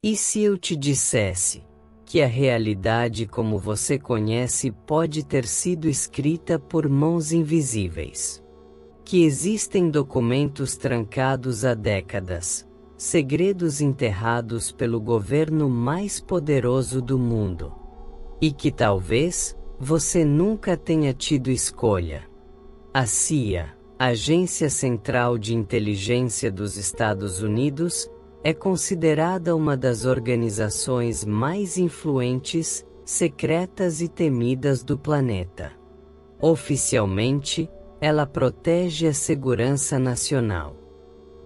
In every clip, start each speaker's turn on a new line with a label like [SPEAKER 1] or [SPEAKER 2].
[SPEAKER 1] E se eu te dissesse que a realidade como você conhece pode ter sido escrita por mãos invisíveis? Que existem documentos trancados há décadas, segredos enterrados pelo governo mais poderoso do mundo. E que talvez você nunca tenha tido escolha. A CIA, Agência Central de Inteligência dos Estados Unidos, é considerada uma das organizações mais influentes, secretas e temidas do planeta. Oficialmente, ela protege a segurança nacional.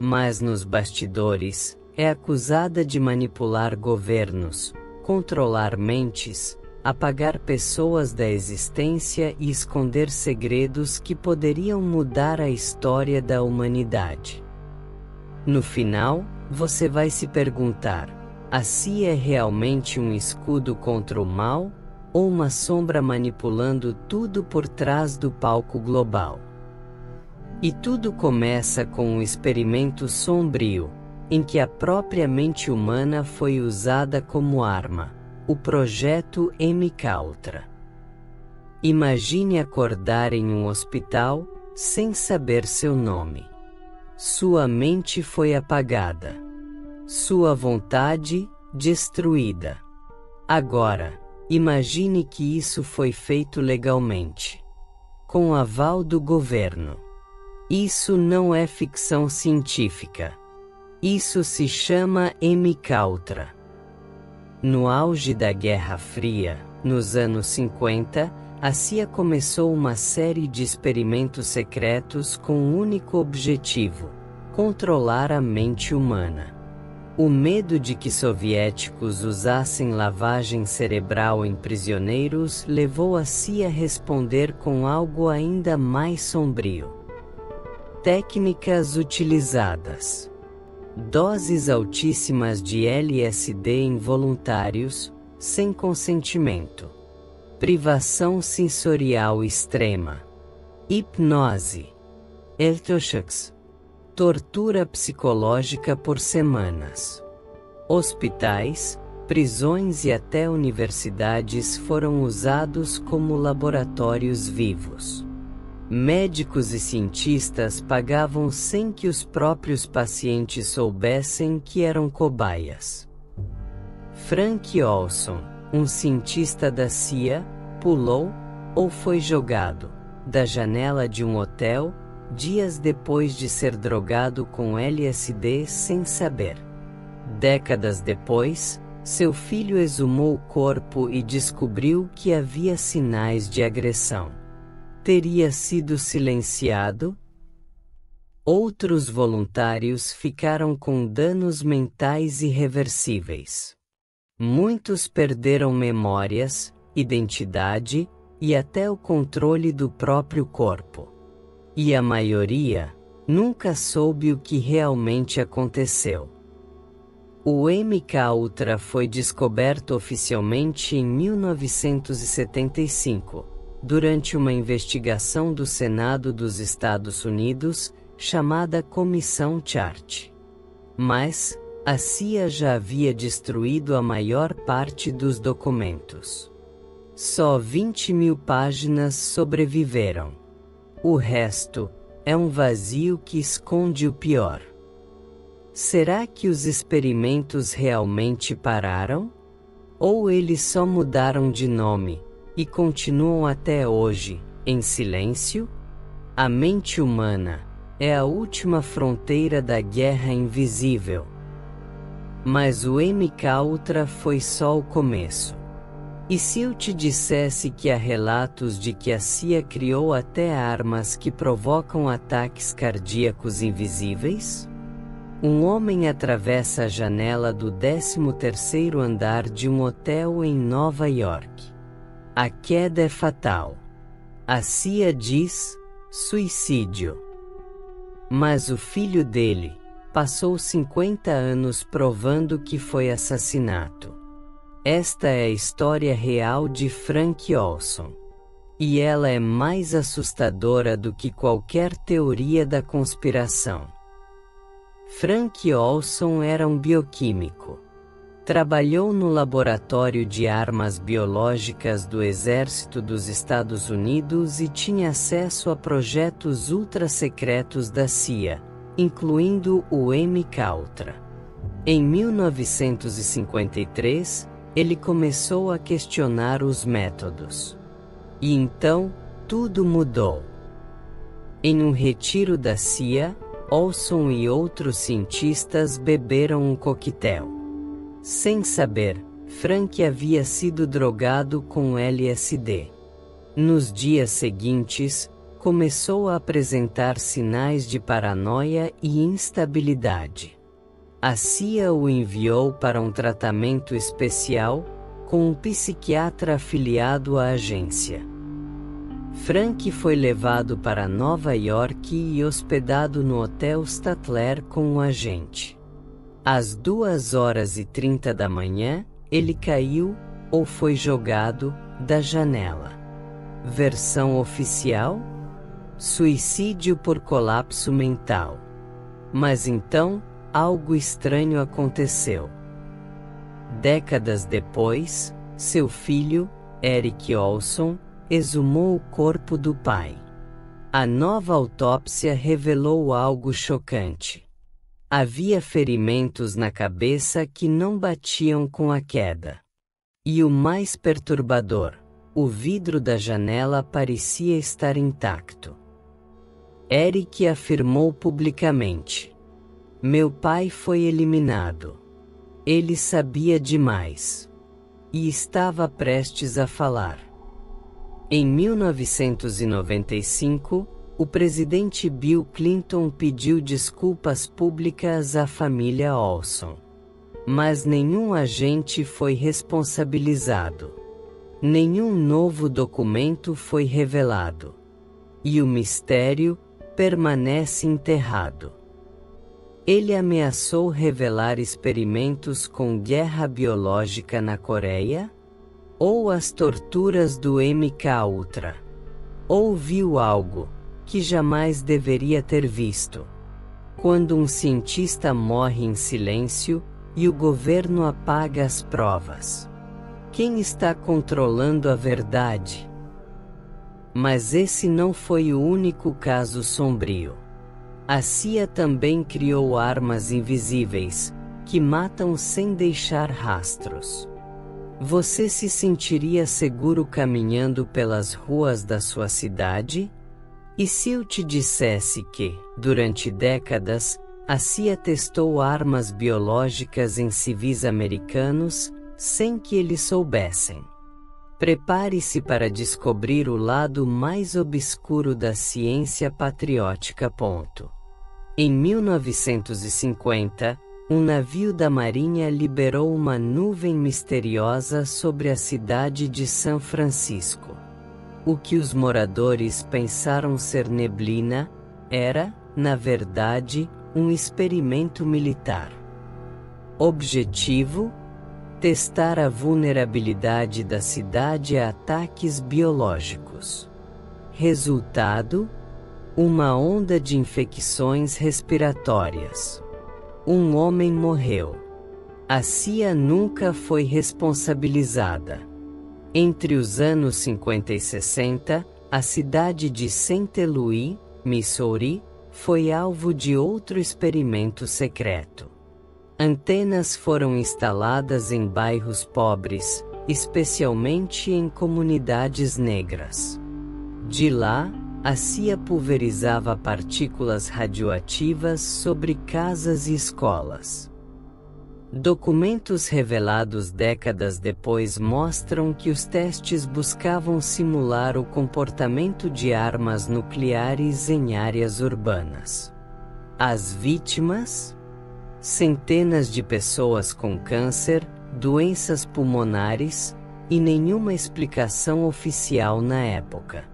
[SPEAKER 1] Mas nos bastidores, é acusada de manipular governos, controlar mentes, apagar pessoas da existência e esconder segredos que poderiam mudar a história da humanidade. No final, você vai se perguntar: a CIA é realmente um escudo contra o mal, ou uma sombra manipulando tudo por trás do palco global? E tudo começa com um experimento sombrio, em que a própria mente humana foi usada como arma, o projeto MKUltra. Imagine acordar em um hospital, sem saber seu nome. Sua mente foi apagada. Sua vontade, destruída. Agora, imagine que isso foi feito legalmente. Com aval do governo. Isso não é ficção científica. Isso se chama MKUltra. No auge da Guerra Fria, nos anos 50, a CIA começou uma série de experimentos secretos com um único objetivo: controlar a mente humana. O medo de que soviéticos usassem lavagem cerebral em prisioneiros levou a CIA a responder com algo ainda mais sombrio. Técnicas utilizadas: doses altíssimas de LSD em voluntários, sem consentimento. Privação sensorial extrema. Hipnose. Eletrochoques. Tortura psicológica por semanas. Hospitais, prisões e até universidades foram usados como laboratórios vivos. Médicos e cientistas pagavam sem que os próprios pacientes soubessem que eram cobaias. Frank Olson, um cientista da CIA, pulou, ou foi jogado, da janela de um hotel, dias depois de ser drogado com LSD sem saber. Décadas depois, seu filho exumou o corpo e descobriu que havia sinais de agressão. Teria sido silenciado? Outros voluntários ficaram com danos mentais irreversíveis. Muitos perderam memórias, identidade e até o controle do próprio corpo. E a maioria nunca soube o que realmente aconteceu. O MKUltra foi descoberto oficialmente em 1975, durante uma investigação do Senado dos Estados Unidos, chamada Comissão Chart. Mas a CIA já havia destruído a maior parte dos documentos. Só 20.000 páginas sobreviveram. O resto é um vazio que esconde o pior. Será que os experimentos realmente pararam? Ou eles só mudaram de nome e continuam até hoje, em silêncio? A mente humana é a última fronteira da guerra invisível. Mas o MKUltra foi só o começo. E se eu te dissesse que há relatos de que a CIA criou até armas que provocam ataques cardíacos invisíveis? Um homem atravessa a janela do 13º andar de um hotel em Nova York. A queda é fatal. A CIA diz: suicídio. Mas o filho dele passou 50 anos provando que foi assassinato. Esta é a história real de Frank Olson. E ela é mais assustadora do que qualquer teoria da conspiração. Frank Olson era um bioquímico. Trabalhou no Laboratório de Armas Biológicas do Exército dos Estados Unidos e tinha acesso a projetos ultra-secretos da CIA, incluindo o MKUltra. Em 1953, ele começou a questionar os métodos. E então, tudo mudou. Em um retiro da CIA, Olson e outros cientistas beberam um coquetel. Sem saber, Frank havia sido drogado com LSD. Nos dias seguintes, começou a apresentar sinais de paranoia e instabilidade. A CIA o enviou para um tratamento especial, com um psiquiatra afiliado à agência. Frank foi levado para Nova York e hospedado no Hotel Statler com um agente. Às 2h30 da manhã, ele caiu, ou foi jogado, da janela. Versão oficial? Suicídio por colapso mental. Mas então, algo estranho aconteceu. Décadas depois, seu filho, Eric Olson, exumou o corpo do pai. A nova autópsia revelou algo chocante. Havia ferimentos na cabeça que não batiam com a queda. E o mais perturbador, o vidro da janela parecia estar intacto. Eric afirmou publicamente: "Meu pai foi eliminado. Ele sabia demais. E estava prestes a falar." Em 1995, o presidente Bill Clinton pediu desculpas públicas à família Olson. Mas nenhum agente foi responsabilizado. Nenhum novo documento foi revelado. E o mistério permanece enterrado. Ele ameaçou revelar experimentos com guerra biológica na Coreia? Ou as torturas do MKUltra? Ou viu algo que jamais deveria ter visto? Quando um cientista morre em silêncio e o governo apaga as provas. Quem está controlando a verdade? Mas esse não foi o único caso sombrio. A CIA também criou armas invisíveis, que matam sem deixar rastros. Você se sentiria seguro caminhando pelas ruas da sua cidade? E se eu te dissesse que, durante décadas, a CIA testou armas biológicas em civis americanos, sem que eles soubessem? Prepare-se para descobrir o lado mais obscuro da ciência patriótica. Em 1950, um navio da Marinha liberou uma nuvem misteriosa sobre a cidade de São Francisco. O que os moradores pensaram ser neblina, era, na verdade, um experimento militar. Objetivo? Testar a vulnerabilidade da cidade a ataques biológicos. Resultado? Uma onda de infecções respiratórias. Um homem morreu. A CIA nunca foi responsabilizada. Entre os anos 50 e 60, a cidade de St. Louis, Missouri, foi alvo de outro experimento secreto. Antenas foram instaladas em bairros pobres, especialmente em comunidades negras. De lá, a CIA pulverizava partículas radioativas sobre casas e escolas. Documentos revelados décadas depois mostram que os testes buscavam simular o comportamento de armas nucleares em áreas urbanas. As vítimas? Centenas de pessoas com câncer, doenças pulmonares, e nenhuma explicação oficial na época.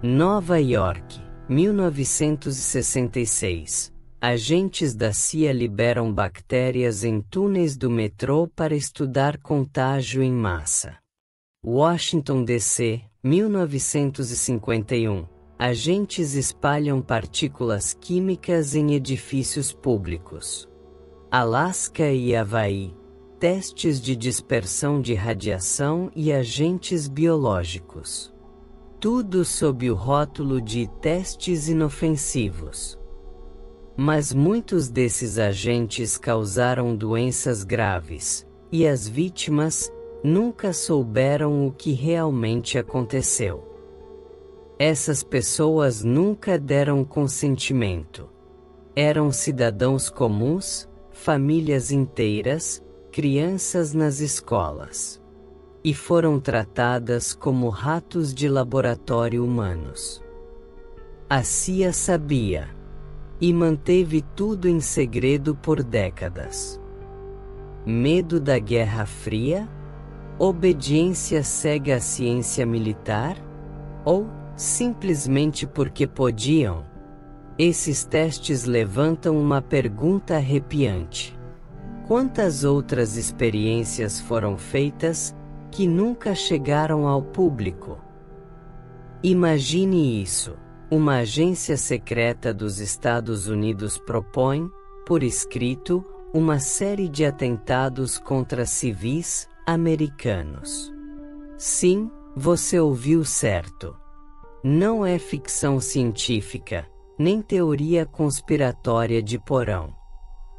[SPEAKER 1] Nova York, 1966. Agentes da CIA liberam bactérias em túneis do metrô para estudar contágio em massa. Washington, D.C., 1951. Agentes espalham partículas químicas em edifícios públicos. Alasca e Havaí. testes de dispersão de radiação e agentes biológicos. Tudo sob o rótulo de testes inofensivos. Mas muitos desses agentes causaram doenças graves, e as vítimas nunca souberam o que realmente aconteceu. Essas pessoas nunca deram consentimento. Eram cidadãos comuns, famílias inteiras, crianças nas escolas. E foram tratadas como ratos de laboratório humanos. A CIA sabia. E manteve tudo em segredo por décadas. Medo da Guerra Fria? Obediência cega à ciência militar? Ou, simplesmente porque podiam? Esses testes levantam uma pergunta arrepiante. Quantas outras experiências foram feitas, que nunca chegaram ao público? Imagine isso. Uma agência secreta dos Estados Unidos propõe, por escrito, uma série de atentados contra civis americanos. Sim, você ouviu certo. Não é ficção científica, nem teoria conspiratória de porão.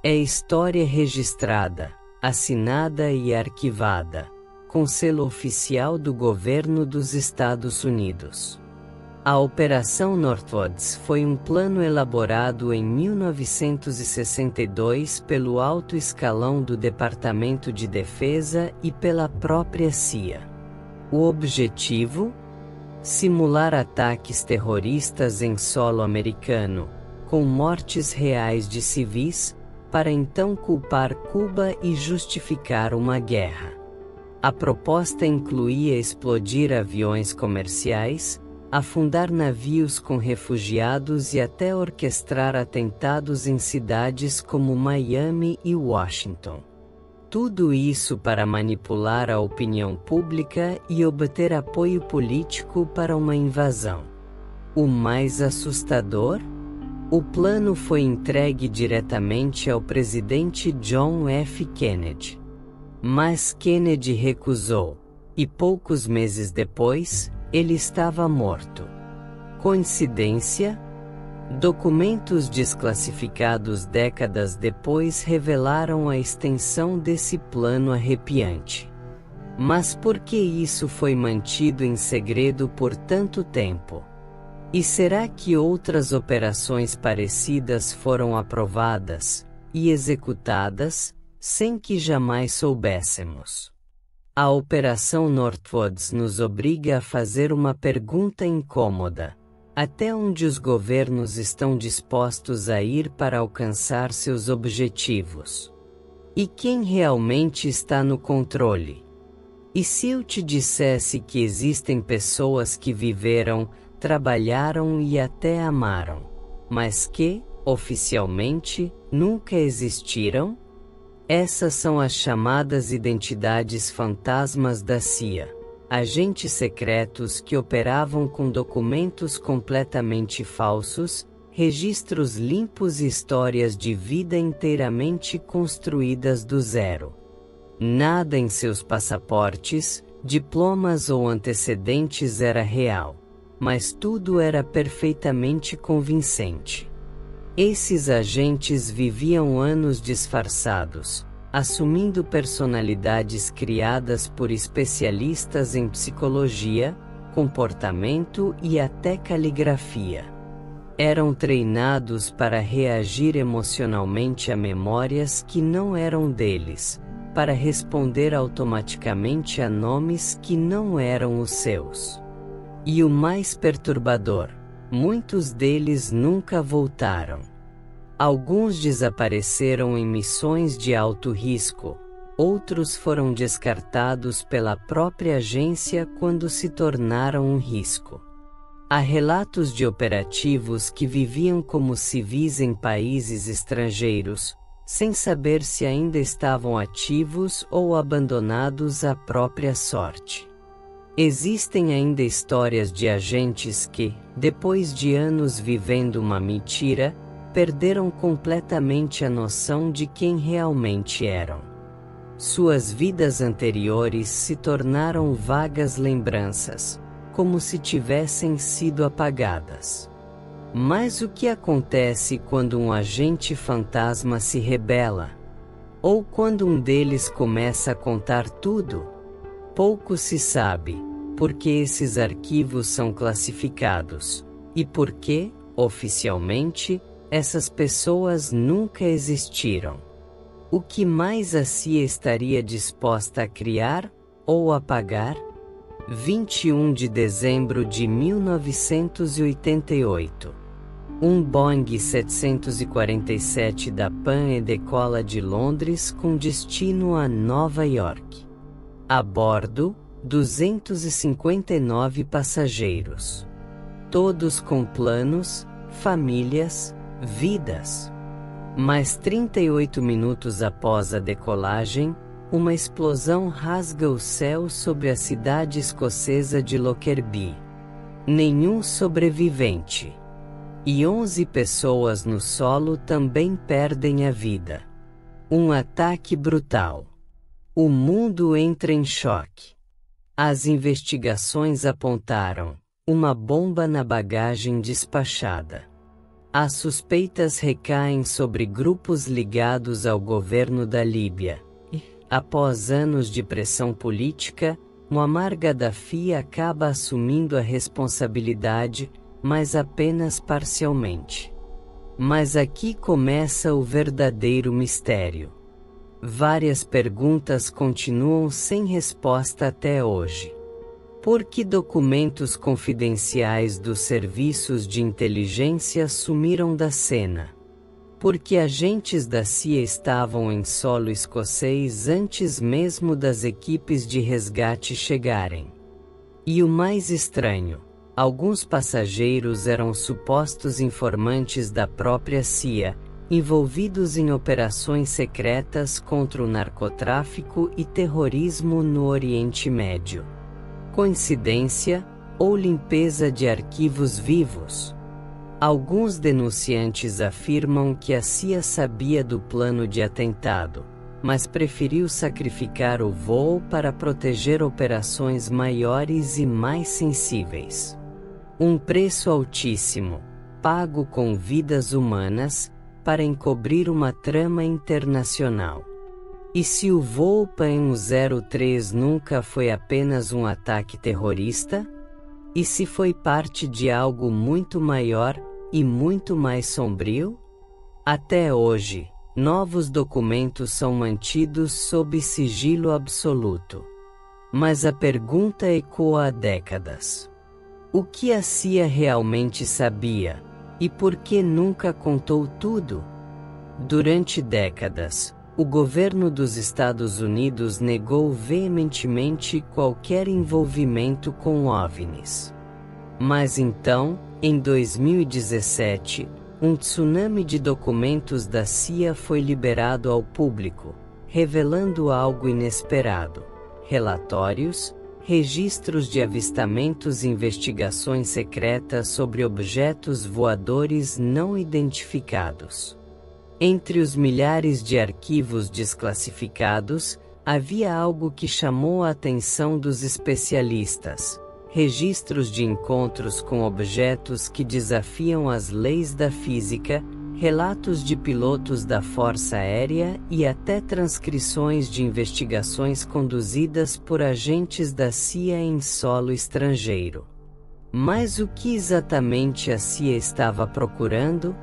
[SPEAKER 1] É história registrada, assinada e arquivada, com selo oficial do governo dos Estados Unidos. A Operação Northwoods foi um plano elaborado em 1962 pelo alto escalão do Departamento de Defesa e pela própria CIA. O objetivo? Simular ataques terroristas em solo americano, com mortes reais de civis, para então culpar Cuba e justificar uma guerra. A proposta incluía explodir aviões comerciais, afundar navios com refugiados e até orquestrar atentados em cidades como Miami e Washington. Tudo isso para manipular a opinião pública e obter apoio político para uma invasão. O mais assustador? O plano foi entregue diretamente ao presidente John F. Kennedy. Mas Kennedy recusou, e poucos meses depois, ele estava morto. Coincidência? Documentos desclassificados décadas depois revelaram a extensão desse plano arrepiante. Mas por que isso foi mantido em segredo por tanto tempo? E será que outras operações parecidas foram aprovadas e executadas sem que jamais soubéssemos? A Operação Northwoods nos obriga a fazer uma pergunta incômoda. Até onde os governos estão dispostos a ir para alcançar seus objetivos? E quem realmente está no controle? E se eu te dissesse que existem pessoas que viveram, trabalharam e até amaram, mas que, oficialmente, nunca existiram? Essas são as chamadas identidades fantasmas da CIA. Agentes secretos que operavam com documentos completamente falsos, registros limpos e histórias de vida inteiramente construídas do zero. Nada em seus passaportes, diplomas ou antecedentes era real, mas tudo era perfeitamente convincente. Esses agentes viviam anos disfarçados, assumindo personalidades criadas por especialistas em psicologia, comportamento e até caligrafia. Eram treinados para reagir emocionalmente a memórias que não eram deles, para responder automaticamente a nomes que não eram os seus. E o mais perturbador, muitos deles nunca voltaram. Alguns desapareceram em missões de alto risco, outros foram descartados pela própria agência quando se tornaram um risco. Há relatos de operativos que viviam como civis em países estrangeiros, sem saber se ainda estavam ativos ou abandonados à própria sorte. Existem ainda histórias de agentes que, depois de anos vivendo uma mentira, perderam completamente a noção de quem realmente eram. Suas vidas anteriores se tornaram vagas lembranças, como se tivessem sido apagadas. Mas o que acontece quando um agente fantasma se rebela? Ou quando um deles começa a contar tudo? Pouco se sabe, porque esses arquivos são classificados, e porque, oficialmente, essas pessoas nunca existiram. O que mais a CIA estaria disposta a criar, ou apagar? 21 de dezembro de 1988. Um Boeing 747 da Pan decola de Londres com destino a Nova York. A bordo, 259 passageiros. Todos com planos, famílias, vidas. Mas 38 minutos após a decolagem, uma explosão rasga o céu sobre a cidade escocesa de Lockerbie. Nenhum sobrevivente. E 11 pessoas no solo também perdem a vida. Um ataque brutal. O mundo entra em choque. As investigações apontaram uma bomba na bagagem despachada. As suspeitas recaem sobre grupos ligados ao governo da Líbia. Após anos de pressão política, Muammar Gaddafi acaba assumindo a responsabilidade, mas apenas parcialmente. Mas aqui começa o verdadeiro mistério. Várias perguntas continuam sem resposta até hoje. Por que documentos confidenciais dos serviços de inteligência sumiram da cena? Por que agentes da CIA estavam em solo escocês antes mesmo das equipes de resgate chegarem? E o mais estranho, alguns passageiros eram supostos informantes da própria CIA, envolvidos em operações secretas contra o narcotráfico e terrorismo no Oriente Médio. Coincidência, ou limpeza de arquivos vivos? Alguns denunciantes afirmam que a CIA sabia do plano de atentado, mas preferiu sacrificar o voo para proteger operações maiores e mais sensíveis. Um preço altíssimo, pago com vidas humanas, para encobrir uma trama internacional. E se o voo PAN 03 nunca foi apenas um ataque terrorista? E se foi parte de algo muito maior e muito mais sombrio? Até hoje, novos documentos são mantidos sob sigilo absoluto. Mas a pergunta ecoa há décadas. O que a CIA realmente sabia? E por que nunca contou tudo? Durante décadas, o governo dos Estados Unidos negou veementemente qualquer envolvimento com OVNIs. Mas então, em 2017, um tsunami de documentos da CIA foi liberado ao público, revelando algo inesperado: relatórios, registros de avistamentos e investigações secretas sobre objetos voadores não identificados. Entre os milhares de arquivos desclassificados, havia algo que chamou a atenção dos especialistas: registros de encontros com objetos que desafiam as leis da física, relatos de pilotos da Força Aérea e até transcrições de investigações conduzidas por agentes da CIA em solo estrangeiro. Mas o que exatamente a CIA estava procurando?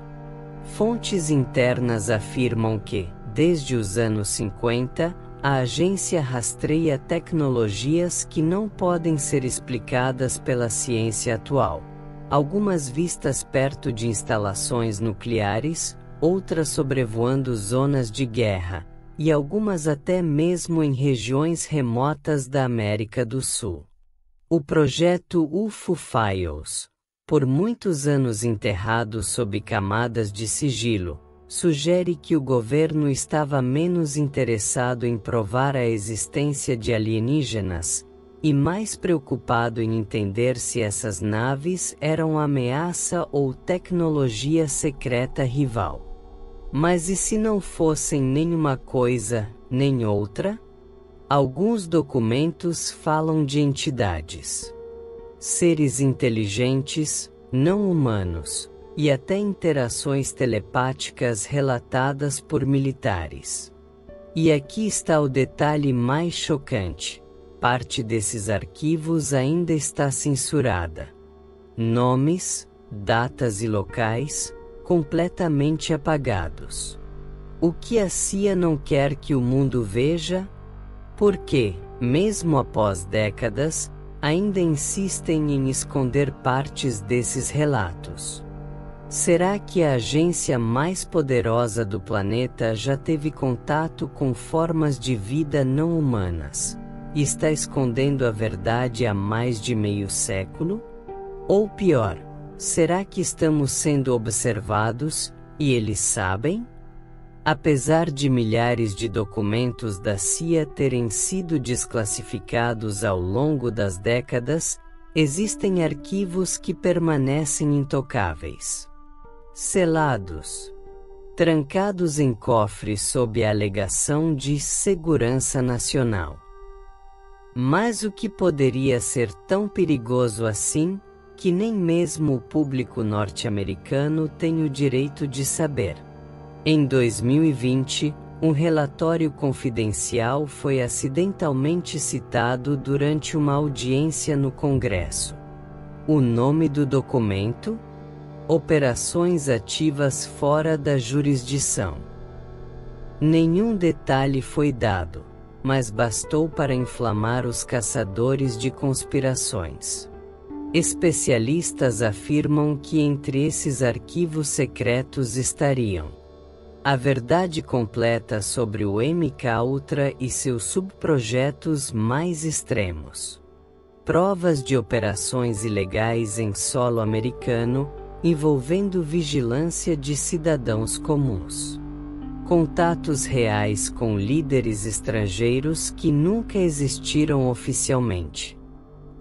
[SPEAKER 1] Fontes internas afirmam que, desde os anos 50, a agência rastreia tecnologias que não podem ser explicadas pela ciência atual. Algumas vistas perto de instalações nucleares, outras sobrevoando zonas de guerra, e algumas até mesmo em regiões remotas da América do Sul. O projeto UFO Files, por muitos anos enterrado sob camadas de sigilo, sugere que o governo estava menos interessado em provar a existência de alienígenas, e mais preocupado em entender se essas naves eram ameaça ou tecnologia secreta rival. Mas e se não fossem nenhuma coisa, nem outra? Alguns documentos falam de entidades, seres inteligentes, não humanos, e até interações telepáticas relatadas por militares. E aqui está o detalhe mais chocante: parte desses arquivos ainda está censurada. Nomes, datas e locais, completamente apagados. O que a CIA não quer que o mundo veja? Porque, mesmo após décadas, ainda insistem em esconder partes desses relatos. Será que a agência mais poderosa do planeta já teve contato com formas de vida não humanas e está escondendo a verdade há mais de meio século? Ou pior, será que estamos sendo observados e eles sabem? Apesar de milhares de documentos da CIA terem sido desclassificados ao longo das décadas, existem arquivos que permanecem intocáveis. Selados, trancados em cofres sob a alegação de segurança nacional. Mas o que poderia ser tão perigoso assim, que nem mesmo o público norte-americano tem o direito de saber? Em 2020, um relatório confidencial foi acidentalmente citado durante uma audiência no Congresso. O nome do documento? Operações ativas fora da jurisdição. Nenhum detalhe foi dado, mas bastou para inflamar os caçadores de conspirações. Especialistas afirmam que entre esses arquivos secretos estariam a verdade completa sobre o MKUltra e seus subprojetos mais extremos, provas de operações ilegais em solo americano, envolvendo vigilância de cidadãos comuns, contatos reais com líderes estrangeiros que nunca existiram oficialmente.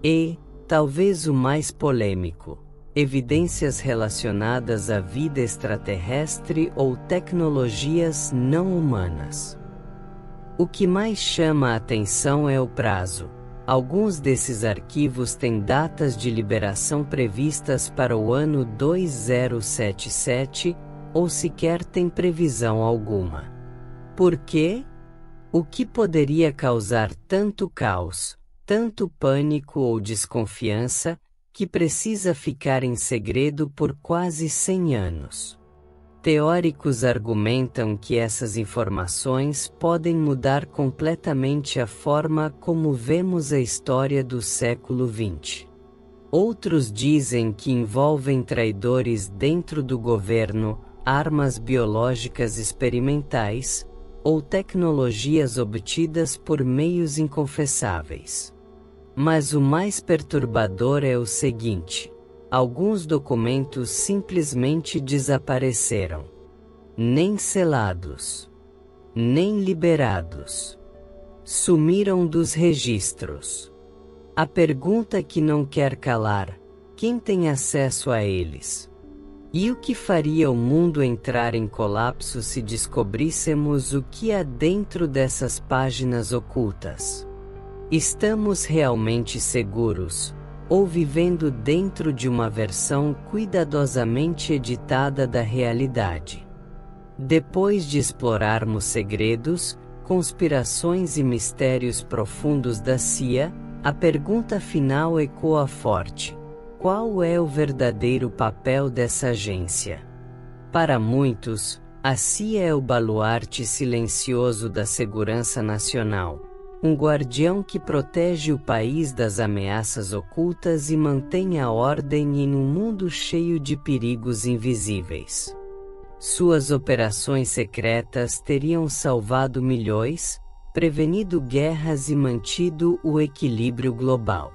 [SPEAKER 1] E, talvez o mais polêmico, evidências relacionadas à vida extraterrestre ou tecnologias não humanas. O que mais chama a atenção é o prazo. Alguns desses arquivos têm datas de liberação previstas para o ano 2077, ou sequer têm previsão alguma. Por quê? O que poderia causar tanto caos, tanto pânico ou desconfiança, que precisa ficar em segredo por quase 100 anos? Teóricos argumentam que essas informações podem mudar completamente a forma como vemos a história do século XX. Outros dizem que envolvem traidores dentro do governo, armas biológicas experimentais, ou tecnologias obtidas por meios inconfessáveis. Mas o mais perturbador é o seguinte: alguns documentos simplesmente desapareceram. Nem selados, nem liberados. Sumiram dos registros. A pergunta que não quer calar: quem tem acesso a eles? E o que faria o mundo entrar em colapso se descobríssemos o que há dentro dessas páginas ocultas? Estamos realmente seguros, ou vivendo dentro de uma versão cuidadosamente editada da realidade? Depois de explorarmos segredos, conspirações e mistérios profundos da CIA, a pergunta final ecoa forte: qual é o verdadeiro papel dessa agência? Para muitos, a CIA é o baluarte silencioso da segurança nacional, um guardião que protege o país das ameaças ocultas e mantém a ordem em um mundo cheio de perigos invisíveis. Suas operações secretas teriam salvado milhões, prevenido guerras e mantido o equilíbrio global.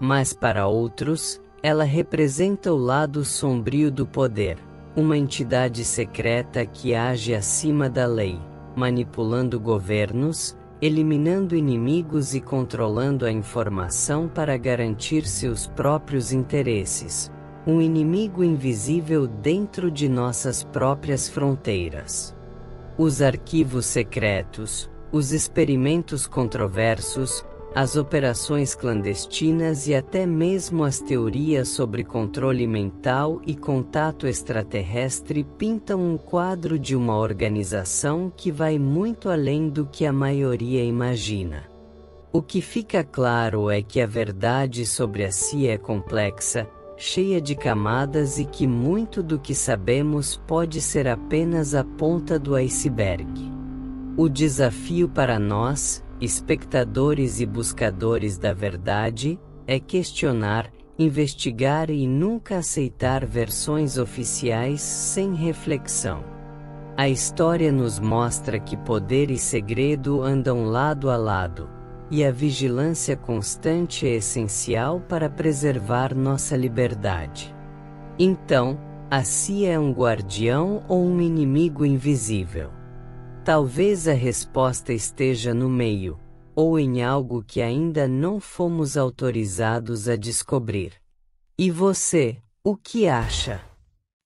[SPEAKER 1] Mas para outros, ela representa o lado sombrio do poder, uma entidade secreta que age acima da lei, manipulando governos, eliminando inimigos e controlando a informação para garantir seus próprios interesses. Um inimigo invisível dentro de nossas próprias fronteiras. Os arquivos secretos, Os experimentos controversos, as operações clandestinas e até mesmo as teorias sobre controle mental e contato extraterrestre pintam um quadro de uma organização que vai muito além do que a maioria imagina. O que fica claro é que a verdade sobre a CIA é complexa, cheia de camadas e que muito do que sabemos pode ser apenas a ponta do iceberg. O desafio para nós, espectadores e buscadores da verdade, é questionar, investigar e nunca aceitar versões oficiais sem reflexão. A história nos mostra que poder e segredo andam lado a lado, e a vigilância constante é essencial para preservar nossa liberdade. Então, a CIA é um guardião ou um inimigo invisível? Talvez a resposta esteja no meio, ou em algo que ainda não fomos autorizados a descobrir. E você, o que acha?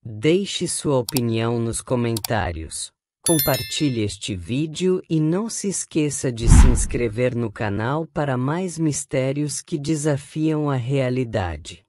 [SPEAKER 1] Deixe sua opinião nos comentários. Compartilhe este vídeo e não se esqueça de se inscrever no canal para mais mistérios que desafiam a realidade.